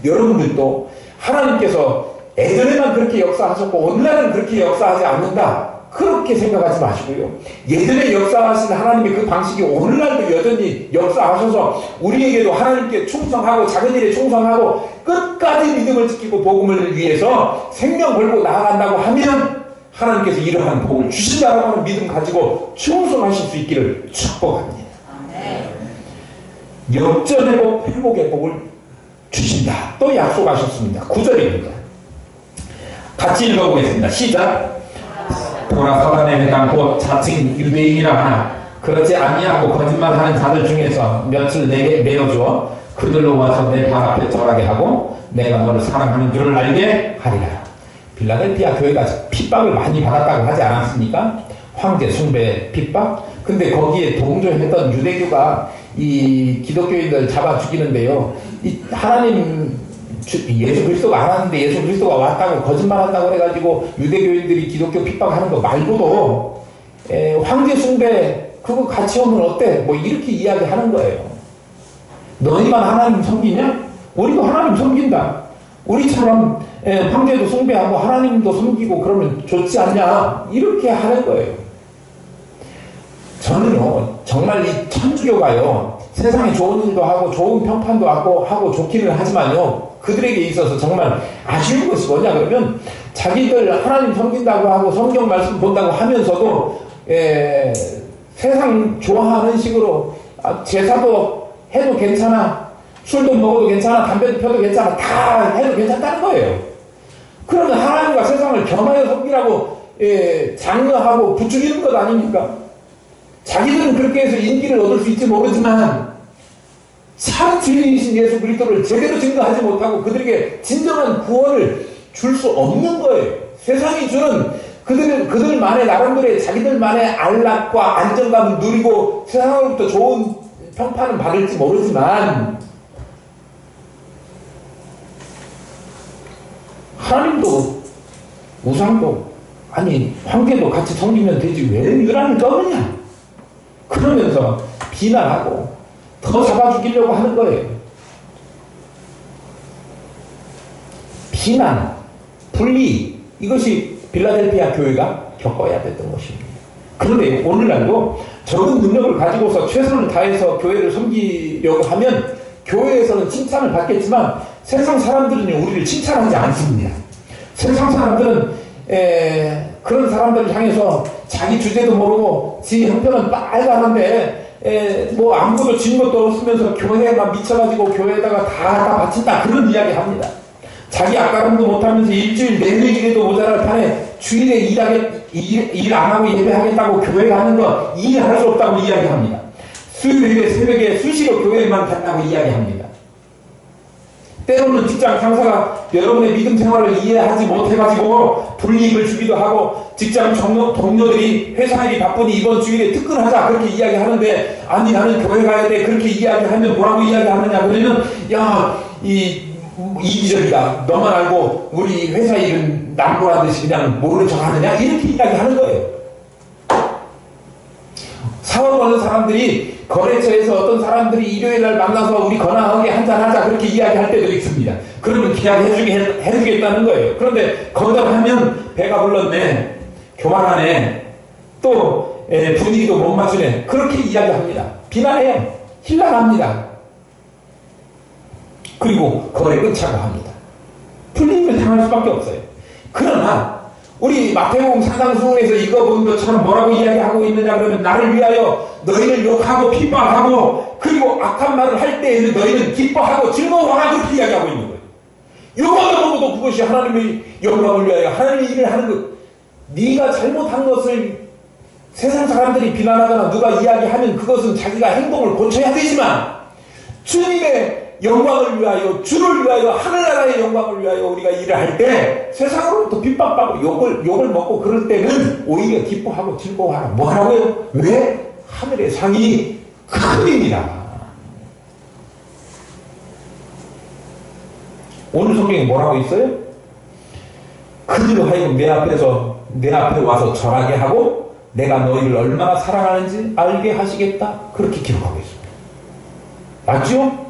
여러분들도 하나님께서 예전에만 그렇게 역사하셨고 오늘날은 그렇게 역사하지 않는다 그렇게 생각하지 마시고요. 예전에 역사하신 하나님의 그 방식이 오늘날도 여전히 역사하셔서 우리에게도 하나님께 충성하고 작은 일에 충성하고 끝까지 믿음을 지키고 복음을 위해서 생명 걸고 나아간다고 하면 하나님께서 이러한 복을 주신다라고 하는 믿음 가지고 충성하실 수 있기를 축복합니다. 역전의 복, 회복의 복을 주신다. 또 약속하셨습니다. 9절입니다. 같이 읽어보겠습니다. 시작. 돌아서가 내 회당 곧 자칭 유대인이라 하나 그렇지 아니하고 거짓말하는 자들 중에서 몇을 내게 내어주어 그들로 와서 내 발 앞에 절하게 하고 내가 너를 사랑하는 줄을 알게 하리라. 빌라델피아 교회가 핍박을 많이 받았다고 하지 않았습니까? 황제 숭배 핍박. 근데 거기에 동조했던 유대교가 이 기독교인들 잡아 죽이는데요. 이 하나님 예수 그리스도가 안 하는데 예수 그리스도가 왔다고 거짓말한다고 해가지고 유대교인들이 기독교 핍박하는 거 말고도 황제 숭배 그거 같이 오면 어때? 뭐 이렇게 이야기하는 거예요. 너희만 하나님 섬기냐? 우리도 하나님 섬긴다. 우리처럼 황제도 숭배하고 하나님도 섬기고 그러면 좋지 않냐? 이렇게 하는 거예요. 저는요 정말 이 천주교가요 세상에 좋은 일도 하고 좋은 평판도 하고 좋기는 하지만요 그들에게 있어서 정말 아쉬운 것이 뭐냐 그러면 자기들 하나님 섬긴다고 하고 성경 말씀 본다고 하면서도 세상 좋아하는 식으로 제사도 해도 괜찮아, 술도 먹어도 괜찮아, 담배도 펴도 괜찮아, 다 해도 괜찮다는 거예요. 그러면 하나님과 세상을 겸하여 섬기라고 장려하고 부추기는 것 아닙니까? 자기들은 그렇게 해서 인기를 얻을 수 있지 모르지만 참 진리이신 예수 그리스도를 제대로 증거하지 못하고 그들에게 진정한 구원을 줄 수 없는 거예요. 세상이 주는 그들만의 나름대로의 자기들만의 안락과 안정감을 누리고 세상으로부터 좋은 평판은 받을지 모르지만 하나님도 우상도 아니 황제도 같이 섬기면 되지 왜 유란을 떠느냐 그러면서 비난하고 더 잡아 죽이려고 하는 거예요. 비난, 분리 이것이 빌라델피아 교회가 겪어야 됐던 것입니다. 그런데 오늘날도 적은 능력을 가지고서 최선을 다해서 교회를 섬기려고 하면 교회에서는 칭찬을 받겠지만 세상 사람들은 우리를 칭찬하지 않습니다. 세상 사람들은 그런 사람들을 향해서 자기 주제도 모르고 지 형편은 빨간한데 뭐 아무것도 진 것도 없으면서 교회에만 미쳐가지고 교회에다가 다 바친다 그런 이야기 합니다. 자기 앞가림도 못하면서 일주일 내내 일해도 모자랄 판에 주일에 일 안 하고 예배하겠다고 교회 가는 거 이해할 수 없다고 이야기합니다. 수요일에 새벽에 수시로 교회에만 간다고 이야기합니다. 때로는 직장 상사가 여러분의 믿음 생활을 이해하지 못해가지고 불이익을 주기도 하고 직장 동료들이 회사 일이 바쁘니 이번 주일에 특근하자 그렇게 이야기하는데 아니 나는 교회 가야 돼 그렇게 이야기하면 뭐라고 이야기하느냐 그러면 야 이기적이다 너만 알고 우리 회사 일은 남보라듯이 그냥 모르는 척 하느냐 이렇게 이야기하는 거예요. 사업하는 사람들이 거래처에서 어떤 사람들이 일요일날 만나서 우리 건강하게 한잔하자 그렇게 이야기할 때도 있습니다. 그러면 계약해주겠다는 거예요. 그런데 거절하면 배가 불렀네 교만하네 또 분위기도 못 맞추네 그렇게 이야기합니다. 비난해요. 힐난합니다. 그리고 거래 끊자고 합니다. 풀림을 당할 수밖에 없어요. 그러나 우리 마태복음 상당수에서 읽어본 것처럼 뭐라고 이야기하고 있느냐 그러면 나를 위하여 너희를 욕하고 핍박하고 그리고 악한 말을 할 때에는 너희는 기뻐하고 즐거워하라 그렇게 이야기하고 있는 거예요. 욕하다 보고도 그것이 하나님의 영광을 위하여 하나님의 일을 하는 것. 네가 잘못한 것을 세상 사람들이 비난하거나 누가 이야기하면 그것은 자기가 행동을 고쳐야 되지만 주님의 영광을 위하여 주를 위하여 하늘나라의 영광을 위하여 우리가 일을 할 때 세상으로부터 핍박받고 욕을 먹고 그럴 때는 오히려 기뻐하고 즐거워하라. 뭐라고요? 왜? 하늘의 상이 크니라. 오늘 성경에 뭐라고 있어요? 그들로 하여금 내 앞에 와서 절하게 하고 내가 너희를 얼마나 사랑하는지 알게 하시겠다. 그렇게 기록하고 있습니다. 맞죠?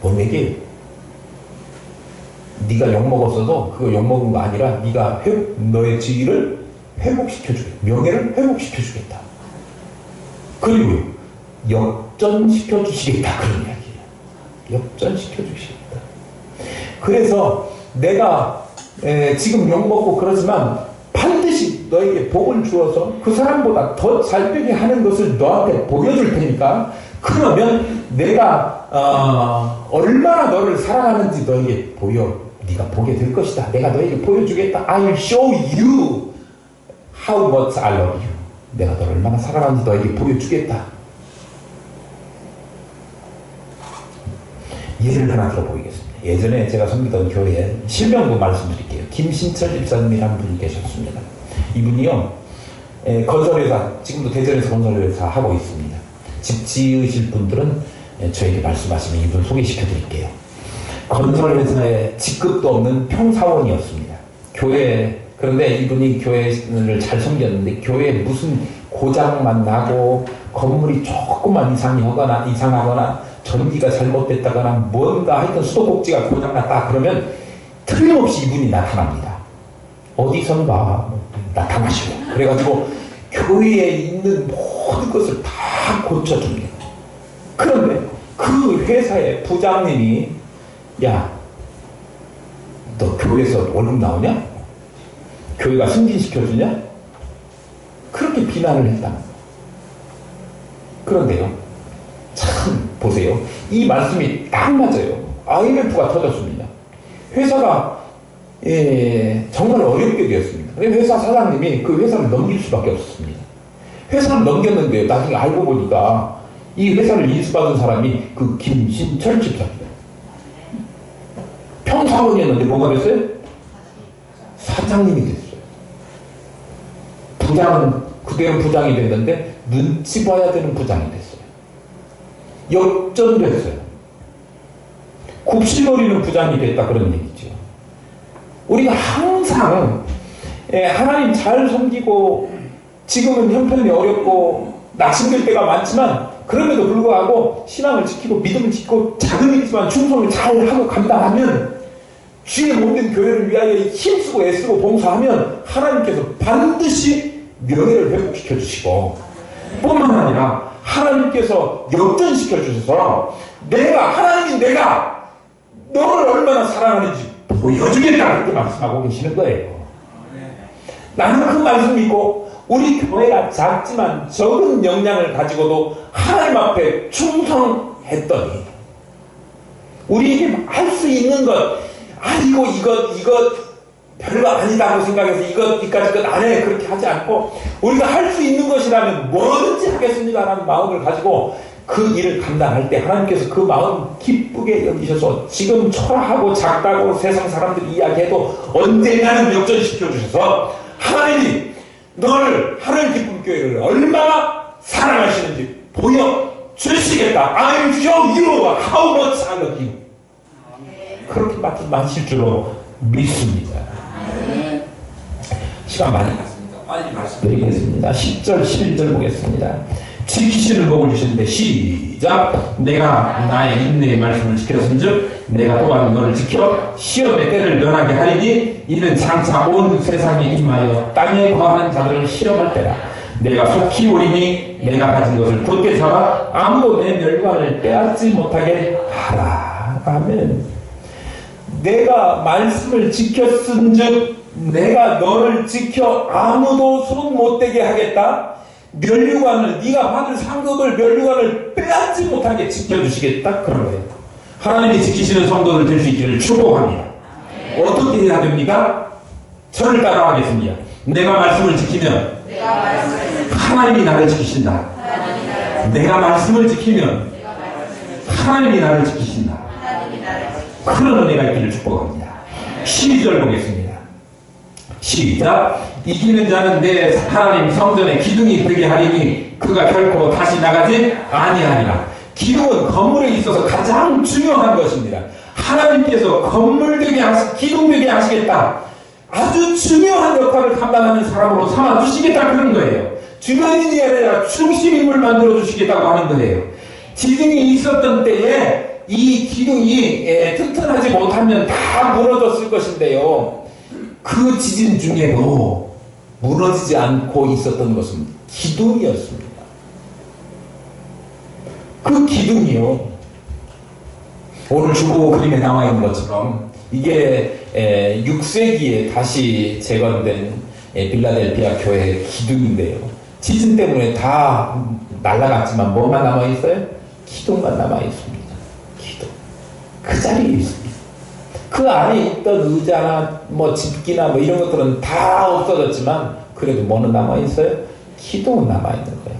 뭔 얘기예요? 네가 욕먹었어도 그거 욕먹은 거 아니라 네가 너의 지위를 회복시켜주겠다. 명예를 회복시켜주겠다. 그리고 역전시켜주시겠다. 그런 이야기예요. 역전시켜주시겠다. 그래서 내가 지금 욕먹고 그러지만 반드시 너에게 복을 주어서 그 사람보다 더 잘 되게 하는 것을 너한테 보여줄 테니까 그러면 내가 얼마나 너를 사랑하는지 너에게 네가 보게 될 것이다. 내가 너에게 보여주겠다. I'll show you how much I love you. 내가 너를 얼마나 사랑하는지 너에게 보여주겠다. 예를 하나 들어보겠습니다. 예전에 제가 섬기던 교회에 실명도 말씀드릴게요. 김신철 집사님이라는 분이 계셨습니다. 이분이요 건설회사 지금도 대전에서 건설회사 하고 있습니다. 집 지으실 분들은 저에게 말씀하시면 이분 소개시켜 드릴게요. 건설회사에 직급도 없는 평사원이었습니다. 그런데 이분이 교회를 잘 섬겼는데 교회에 무슨 고장만 나고 건물이 조금만 이상하거나 전기가 잘못됐다거나 뭔가 하여튼 수도꼭지가 고장났다 그러면 틀림없이 이분이 나타납니다. 어디선가 나타나시고 그래가지고 교회에 있는 모든 것을 다 고쳐줍니다. 그런데 그 회사의 부장님이 야, 너 교회에서 월급 나오냐? 교회가 승진시켜주냐? 그렇게 비난을 했다. 그런데요, 참 보세요. 이 말씀이 딱 맞아요. IMF가 터졌습니다. 회사가 정말 어렵게 되었습니다. 회사 사장님이 그 회사를 넘길 수밖에 없었습니다. 회사를 넘겼는데 나중에 알고 보니까 이 회사를 인수받은 사람이 그 김신철 집사입니다. 평사원이었는데 뭐가 됐어요? 사장님이 됐어요. 부장은 그대로 부장이 됐는데 눈치 봐야 되는 부장이 됐어요. 역전됐어요. 굽신거리는 부장이 됐다 그런 얘기죠. 우리가 항상 하나님 잘 섬기고 지금은 형편이 어렵고 낙심될 때가 많지만 그럼에도 불구하고 신앙을 지키고 믿음을 지키고 작은 일이지만 충성을 잘하고 감당하면 주의 몸된 교회를 위하여 힘쓰고 애쓰고 봉사하면 하나님께서 반드시 명예를 회복시켜 주시고 뿐만 아니라 하나님께서 역전시켜 주셔서 하나님이 내가 너를 얼마나 사랑하는지 보여주겠다 그렇게 말씀하고 계시는 거예요. 나는 그 말씀 믿고 우리 교회가 작지만 적은 역량을 가지고도 하나님 앞에 충성했더니 우리에게 할 수 있는 것 이것 별로 아니다고 생각해서 이까지 것 안 해 그렇게 하지 않고 우리가 할 수 있는 것이라면 뭐든지 하겠습니다라는 마음을 가지고 그 일을 감당할 때 하나님께서 그 마음 기쁘게 여기셔서 지금 초라하고 작다고 세상 사람들이 이야기해도 언젠가는 역전시켜 주셔서 하나님이 너를 하늘 기쁨 교회를 얼마나 사랑하시는지 보여주시겠다. I'm show you how much I love you. 그렇게 말씀하실 줄로 믿습니다. 시간 많이 갔습니다. 빨리 말씀드리겠습니다. 10절 11절 보겠습니다. 지키시는 복을 주시는데 시작. 내가 나의 인내의 말씀을 지켰은즉 내가 또한 너를 지켜 시험의 때를 면하게 하리니 이는 장차 온 세상에 임하여 땅에 거하는 자들을 시험할 때라. 내가 속히 오리니 내가 가진 것을 굳게 잡아 아무도 내 멸관을 빼앗지 못하게 하라. 아멘. 내가 말씀을 지켰은즉 내가 너를 지켜 아무도 손 못대게 하겠다. 면류관을 네가 받을 상급을 면류관을 빼앗지 못하게 지켜주시겠다 그런 거예요. 하나님이 지키시는 성도들 될 수 있기를 축복합니다. 어떻게 해야 됩니까? 저를 따라하겠습니다. 내가 말씀을 지키면 하나님이 나를 지키신다. 내가 말씀을 지키면 하나님이 나를 지키신다. 그런 은혜가 있기를 축복합니다. 12절 보겠습니다. 시작. 이기는 자는 내 하나님 성전의 기둥이 되게 하리니 그가 결코 다시 나가지 아니하리라. 기둥은 건물에 있어서 가장 중요한 것입니다. 하나님께서 건물 되게 기둥 되게 하시겠다. 아주 중요한 역할을 감당하는 사람으로 삼아주시겠다 그런 거예요. 주변인이 아니라 중심인물 만들어 주시겠다고 하는 거예요. 지진이 있었던 때에 이 기둥이 튼튼하지 못하면 다 무너졌을 것인데요. 그 지진 중에도 무너지지 않고 있었던 것은 기둥이었습니다. 그 기둥이요. 오늘 중고 그림에 나와 있는 것처럼 이게 6세기에 다시 재건된 빌라델피아 교회 기둥인데요. 지진 때문에 다 날아갔지만 뭐만 남아있어요? 기둥만 남아있습니다. 기둥. 그 자리에 있습니다. 그 안에 있던 의자나 집기나 이런 것들은 다 없어졌지만 그래도 뭐는 남아있어요? 기둥은 남아있는 거예요.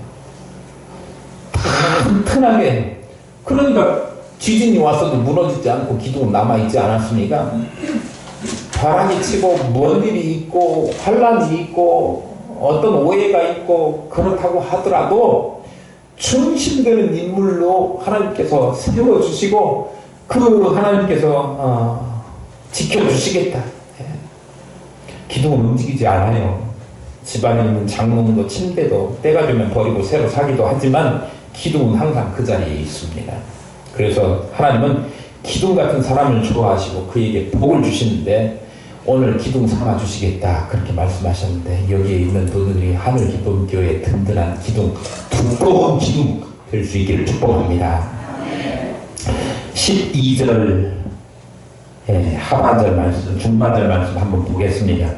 튼튼하게. 그러니까 지진이 왔어도 무너지지 않고 기둥은 남아있지 않았습니까? 바람이 치고 뭔 일이 있고 환란이 있고 어떤 오해가 있고 그렇다고 하더라도 중심되는 인물로 하나님께서 세워주시고 그 하나님께서 지켜주시겠다. 기둥은 움직이지 않아요. 집안에 있는 장롱도 침대도 때가 되면 버리고 새로 사기도 하지만 기둥은 항상 그 자리에 있습니다. 그래서 하나님은 기둥 같은 사람을 좋아하시고 그에게 복을 주시는데 오늘 기둥 삼아 주시겠다 그렇게 말씀하셨는데 여기에 있는 분들이 하늘 기쁨 교회의 든든한 기둥, 두꺼운 기둥 될 수 있기를 축복합니다. 12절 하반절 말씀, 중반절 말씀 한번 보겠습니다.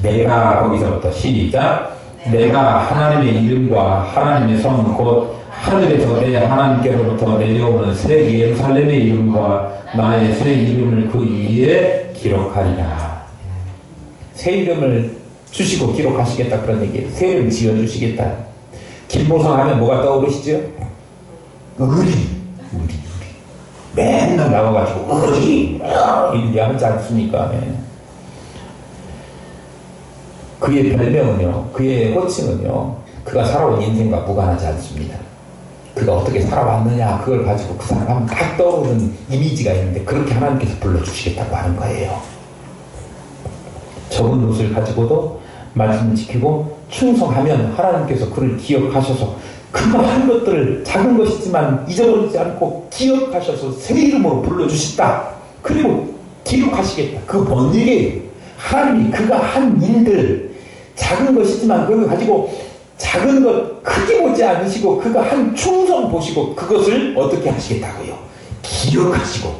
내가 거기서부터 시작. 내가 하나님의 이름과 하나님의 성 곧 하늘에서 내 하나님께로부터 내려오는 새 예루살렘의 이름과 나의 새 이름을 그 위에 기록하리라. 새 이름을 주시고 기록하시겠다 그런 얘기예요. 새 이름 지어주시겠다. 김보성 하면 뭐가 떠오르시죠? 의리. 맨날 나와가지고 의리 이렇게 하지 않습니까? 네. 그의 별명은요, 그의 호칭은요, 그가 살아온 인생과 무관하지 않습니다. 그가 어떻게 살아왔느냐 그걸 가지고 그 사람 딱 떠오르는 이미지가 있는데 그렇게 하나님께서 불러주시겠다고 하는 거예요. 적은 옷을 가지고도 말씀을 지키고 충성하면 하나님께서 그를 기억하셔서 그가 한 것들을 작은 것이지만 잊어버리지 않고 기억하셔서 새 이름으로 불러주신다. 그리고 기록하시겠다. 그 뭔 일이에요? 하나님이 그가 한 일들 작은 것이지만 그걸 가지고 작은 것 크게 보지 않으시고 그가 한 충성 보시고 그것을 어떻게 하시겠다고요? 기억하시고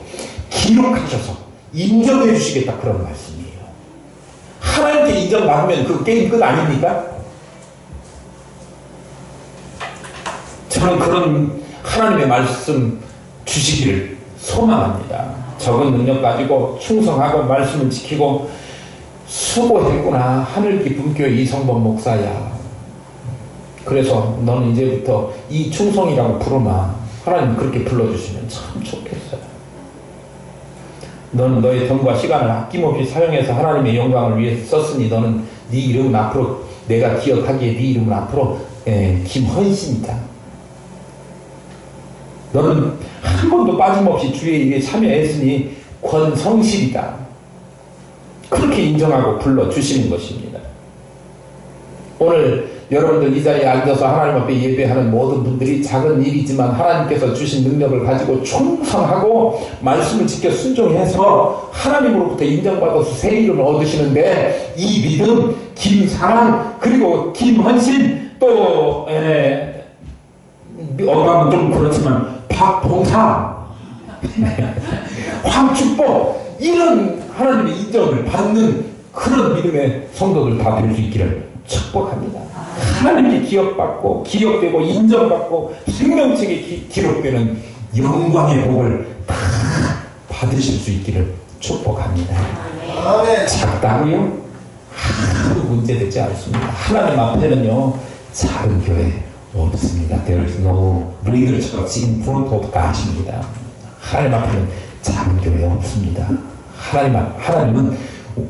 기록하셔서 인정해 주시겠다 그런 말씀이에요. 하나님께 인정받으면 그 게임 끝 아닙니까? 저는 그런 하나님의 말씀 주시기를 소망합니다. 적은 능력 가지고 충성하고 말씀을 지키고 수고했구나. 하늘 깊은 교회 이성범 목사야. 그래서 너는 이제부터 이 충성이라고 부르마. 하나님 그렇게 불러주시면 참 좋겠어요. 너는 너의 돈과 시간을 아낌없이 사용해서 하나님의 영광을 위해서 썼으니 너는 네 이름은 앞으로 내가 기억하기에 네 이름은 앞으로 김헌신이다. 너는 한 번도 빠짐없이 주의 일에 참여했으니 권성실이다. 그렇게 인정하고 불러주시는 것입니다. 오늘 여러분들 이 자리에 앉아서 하나님 앞에 예배하는 모든 분들이 작은 일이지만 하나님께서 주신 능력을 가지고 충성하고 말씀을 지켜 순종해서 하나님으로부터 인정받아서 새 이름을 얻으시는데 이 믿음, 김사랑, 그리고 김헌신, 또 어감은 좀 그렇지만 박봉사, 황축복, 이런 하나님의 인정을 받는 그런 믿음의 성도들 다 될 수 있기를 축복합니다. 하나님께 기억받고 기억되고 인정받고 생명책에 기록되는 영광의 복을 다 받으실 수 있기를 축복합니다. 작다고요? 하나도 문제되지 않습니다. 하나님 앞에는요 작은 교회 없습니다. There is no little church in front of God입니다. 하나님 앞에는 작은 교회 없습니다.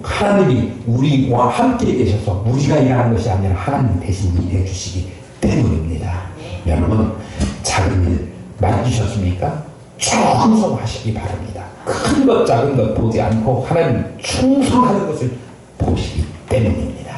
하나님이 우리와 함께 계셔서 우리가 일하는 것이 아니라 하나님 대신 일해 주시기 때문입니다. 여러분 작은 일 맡기셨습니까? 충성하시기 바랍니다. 큰 것 작은 것 보지 않고 하나님 충성하는 것을 보시기 때문입니다.